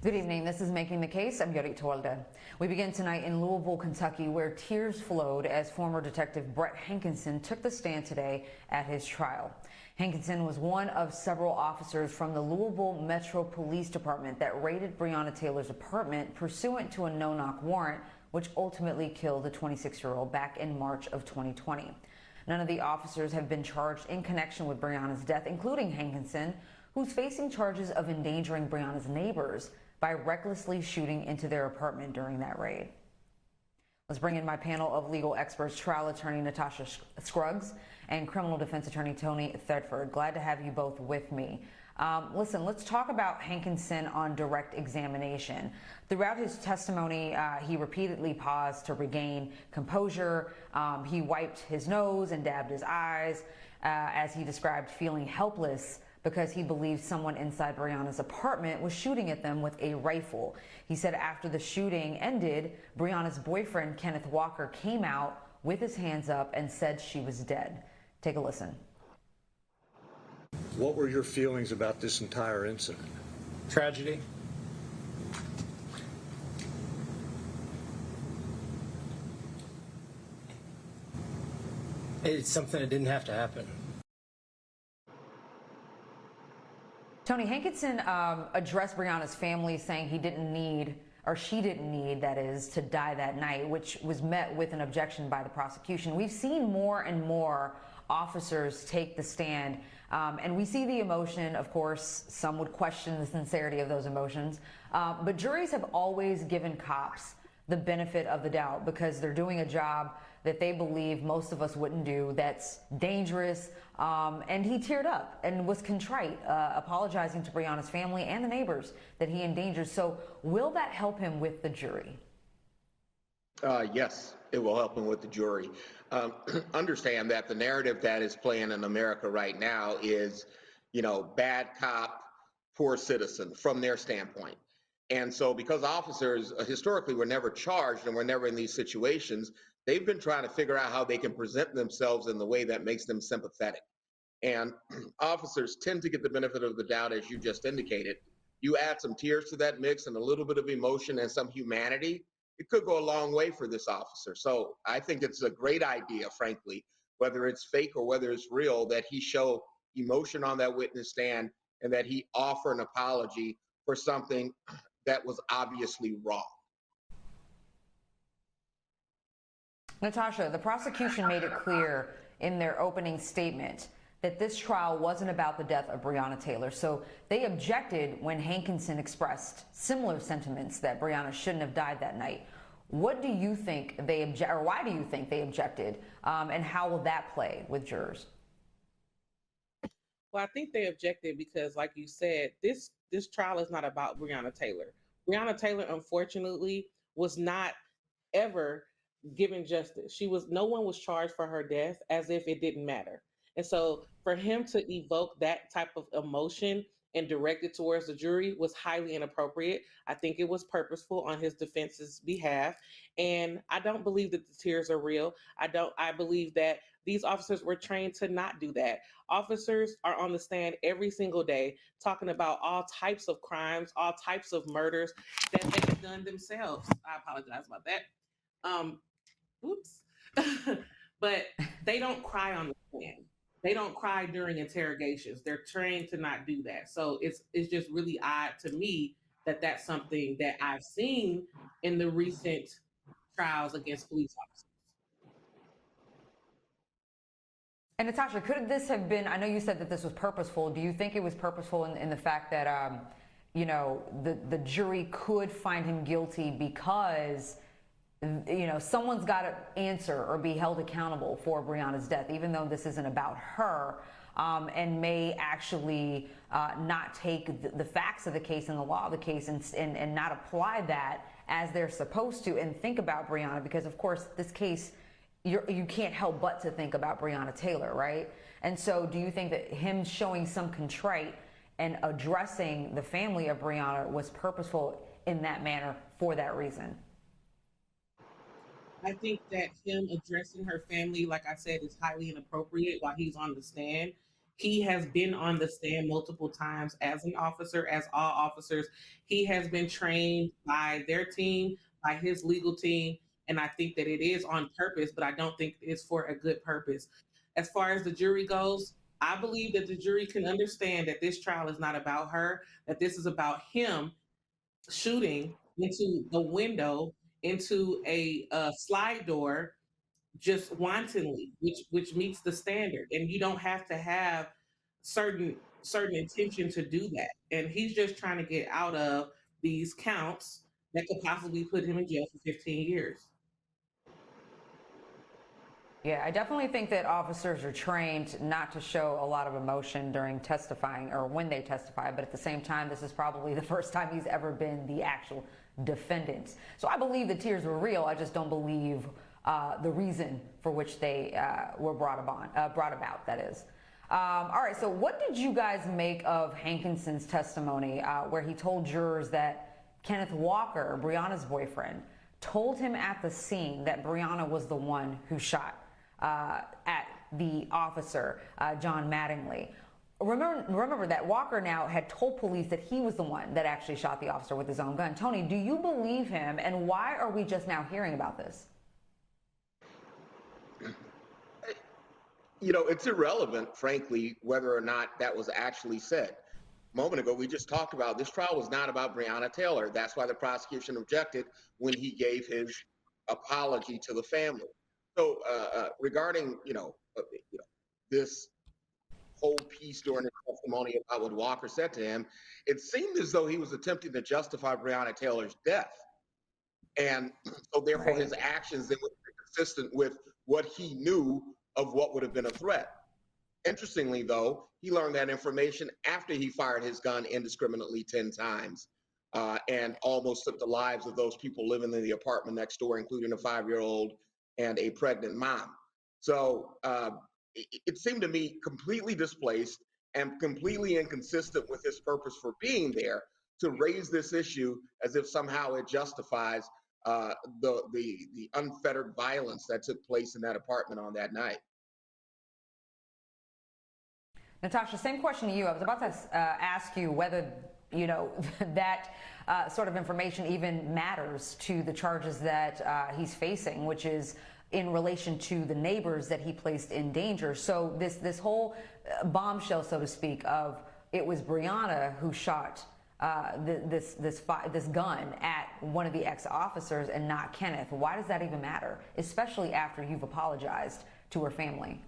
Good evening. This is Making the Case. I'm Yuri Tolda. We begin tonight in Louisville, Kentucky, where tears flowed as former Detective Brett Hankison took the stand today at his trial. Hankison was one of several officers from the Louisville Metro Police Department that raided Breonna Taylor's apartment pursuant to a no-knock warrant, which ultimately killed the 26-year-old back in March of 2020. None of the officers have been charged in connection with Breonna's death, including Hankison, who's facing charges of endangering Breonna's neighbors by recklessly shooting into their apartment during that raid. Let's bring in my panel of legal experts, trial attorney Natasha Scruggs and criminal defense attorney Tony Thedford. Glad to have you both with me. Listen, let's talk about Hankison on direct examination. Throughout his testimony, he repeatedly paused to regain composure. He wiped his nose and dabbed his eyes as he described feeling helpless because he believed someone inside Breonna's apartment was shooting at them with a rifle. He said after the shooting ended, Breonna's boyfriend, Kenneth Walker, came out with his hands up and said she was dead. Take a listen. What were your feelings about this entire incident? Tragedy. It's something that didn't have to happen. Tony, Hankison addressed Breonna's family, saying he didn't need, or she didn't need, that is, to die that night, which was met with an objection by the prosecution. We've seen more and more officers take the stand, and we see the emotion. Of course, some would question the sincerity of those emotions, but juries have always given cops the benefit of the doubt because they're doing a job that they believe most of us wouldn't do, that's dangerous. And he teared up and was contrite, apologizing to Breonna's family and the neighbors that he endangered. So will that help him with the jury? Yes, it will help him with the jury. Understand that the narrative that is playing in America right now is, bad cop, poor citizen from their standpoint. And so because officers historically were never charged and were never in these situations, they've been trying to figure out how they can present themselves in the way that makes them sympathetic. And officers tend to get the benefit of the doubt, as you just indicated. You add some tears to that mix and a little bit of emotion and some humanity, it could go a long way for this officer. So I think it's a great idea, frankly, whether it's fake or whether it's real, that he show emotion on that witness stand and that he offer an apology for something that was obviously wrong. Natasha, the prosecution made it clear in their opening statement that this trial wasn't about the death of Breonna Taylor. So they objected when Hankison expressed similar sentiments that Breonna shouldn't have died that night. What do you think they object, or why do you think they objected? And how will that play with jurors? Well, I think they objected because, like you said, this trial is not about Breonna Taylor. Breonna Taylor, unfortunately, was not ever given justice. No one was charged for her death as if it didn't matter. And so for him to evoke that type of emotion and direct it towards the jury was highly inappropriate. I think it was purposeful on his defense's behalf. And I don't believe that the tears are real. I believe that these officers were trained to not do that. Officers are on the stand every single day talking about all types of crimes, all types of murders that they've done themselves. I apologize about that. Oops. But they don't cry on the stand. They don't cry during interrogations. They're trained to not do that. So it's just really odd to me that that's something that I've seen in the recent trials against police officers. And Natasha, could this have been, I know you said that this was purposeful. Do you think it was purposeful in the fact that, the jury could find him guilty because someone's got to answer or be held accountable for Breonna's death, even though this isn't about her, and may actually not take the facts of the case and the law of the case and not apply that as they're supposed to and think about Breonna, because of course this case, you can't help but to think about Breonna Taylor, right? And so do you think that him showing some contrite and addressing the family of Breonna was purposeful in that manner for that reason? I think that him addressing her family, like I said, is highly inappropriate while he's on the stand. He has been on the stand multiple times as an officer, as all officers. He has been trained by their team, by his legal team. And I think that it is on purpose, but I don't think it's for a good purpose. As far as the jury goes, I believe that the jury can understand that this trial is not about her, that this is about him shooting into the window into a slide door just wantonly, which meets the standard. And you don't have to have certain intention to do that. And he's just trying to get out of these counts that could possibly put him in jail for 15 years. Yeah, I definitely think that officers are trained not to show a lot of emotion during testifying or when they testify, but at the same time, this is probably the first time he's ever been the actual defendant. So I believe the tears were real. I just don't believe the reason for which they were brought about, that is. All right, so what did you guys make of Hankison's testimony where he told jurors that Kenneth Walker, Breonna's boyfriend, told him at the scene that Breonna was the one who shot at the officer, John Mattingly? Remember that Walker now had told police that he was the one that actually shot the officer with his own gun. Tony, do you believe him, and why are we just now hearing about this? You know, it's irrelevant, frankly, whether or not that was actually said. A moment ago, we just talked about this trial was not about Breonna Taylor. That's why the prosecution objected when he gave his apology to the family. So, regarding this whole piece during his testimony about what Walker said to him, it seemed as though he was attempting to justify Breonna Taylor's death, and so therefore his actions then would be consistent with what he knew of what would have been a threat. Interestingly, though, he learned that information after he fired his gun indiscriminately 10 times and almost took the lives of those people living in the apartment next door, including a 5-year-old and a pregnant mom. So it seemed to me completely displaced and completely inconsistent with his purpose for being there to raise this issue as if somehow it justifies the unfettered violence that took place in that apartment on that night. Natasha, same question to you. I was about to ask you whether, that sort of information even matters to the charges that he's facing, which is in relation to the neighbors that he placed in danger. So this whole bombshell, so to speak, of it was Breonna who shot this gun at one of the ex-officers and not Kenneth. Why does that even matter, especially after you've apologized to her family?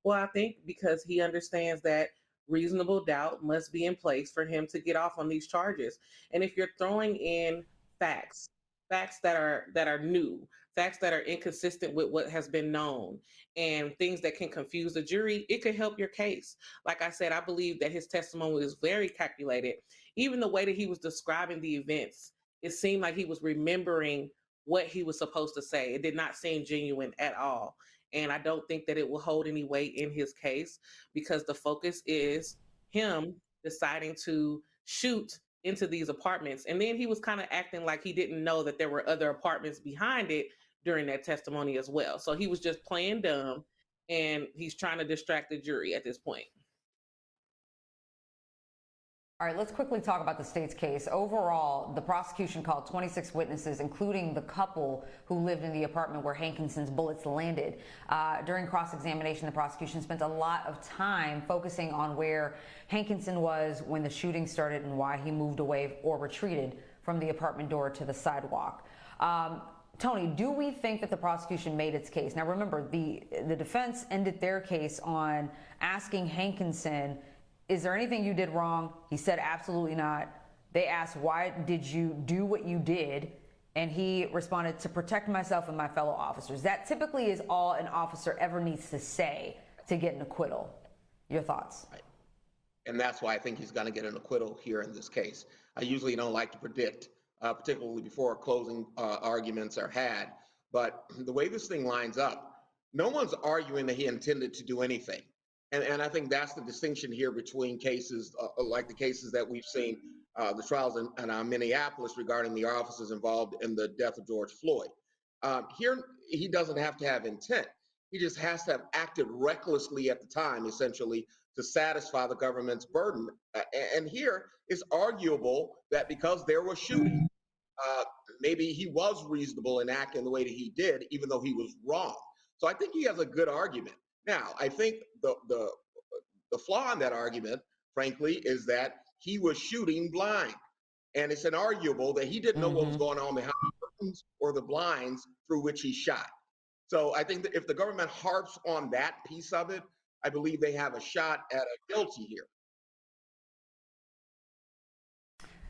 Well, I think because he understands that reasonable doubt must be in place for him to get off on these charges. And if you're throwing in facts, facts that are new, facts that are inconsistent with what has been known, and things that can confuse the jury, it could help your case. Like I said, I believe that his testimony was very calculated. Even the way that he was describing the events, it seemed like he was remembering what he was supposed to say. It did not seem genuine at all. And I don't think that it will hold any weight in his case because the focus is him deciding to shoot into these apartments. And then he was kind of acting like he didn't know that there were other apartments behind it during that testimony as well. So he was just playing dumb and he's trying to distract the jury at this point. All right, let's quickly talk about the state's case. Overall, the prosecution called 26 witnesses, including the couple who lived in the apartment where Hankison's bullets landed. During cross-examination, the prosecution spent a lot of time focusing on where Hankison was when the shooting started and why he moved away or retreated from the apartment door to the sidewalk. Tony, do we think that the prosecution made its case? Now, remember, the defense ended their case on asking Hankison, is there anything you did wrong? He said, absolutely not. They asked, why did you do what you did? And he responded, to protect myself and my fellow officers. That typically is all an officer ever needs to say to get an acquittal. Your thoughts? Right. And that's why I think he's going to get an acquittal here in this case. I usually don't like to predict, particularly before closing arguments are had. But the way this thing lines up, no one's arguing that he intended to do anything. And I think that's the distinction here between cases like the cases that we've seen, the trials in Minneapolis regarding the officers involved in the death of George Floyd. Here, he doesn't have to have intent. He just has to have acted recklessly at the time, essentially, to satisfy the government's burden. And here it's arguable that because there was shooting, uh, maybe he was reasonable in acting the way that he did, even though he was wrong. So I think he has a good argument. Now, I think the flaw in that argument, frankly, is that he was shooting blind. And it's inarguable that he didn't know what was going on behind the curtains or the blinds through which he shot. So I think that if the government harps on that piece of it, I believe they have a shot at a guilty here.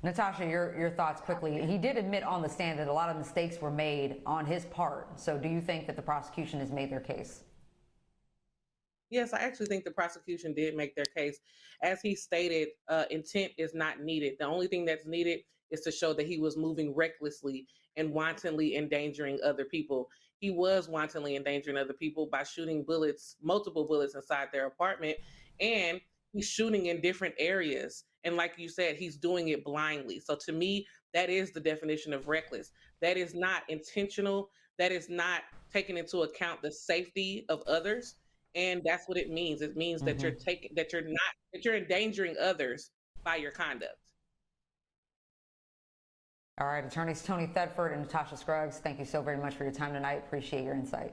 Natasha, your thoughts quickly. He did admit on the stand that a lot of mistakes were made on his part. So do you think that the prosecution has made their case? Yes, I actually think the prosecution did make their case. As he stated, intent is not needed. The only thing that's needed is to show that he was moving recklessly and wantonly endangering other people. He was wantonly endangering other people by shooting bullets, multiple bullets inside their apartment, and he's shooting in different areas. And like you said, he's doing it blindly. So to me, that is the definition of reckless. That is not intentional. That is not taking into account the safety of others, and that's what it means. It means that you're endangering others by your conduct. All right, attorneys Tony Thedford and Natasha Scruggs, thank you so very much for your time tonight. Appreciate your insight.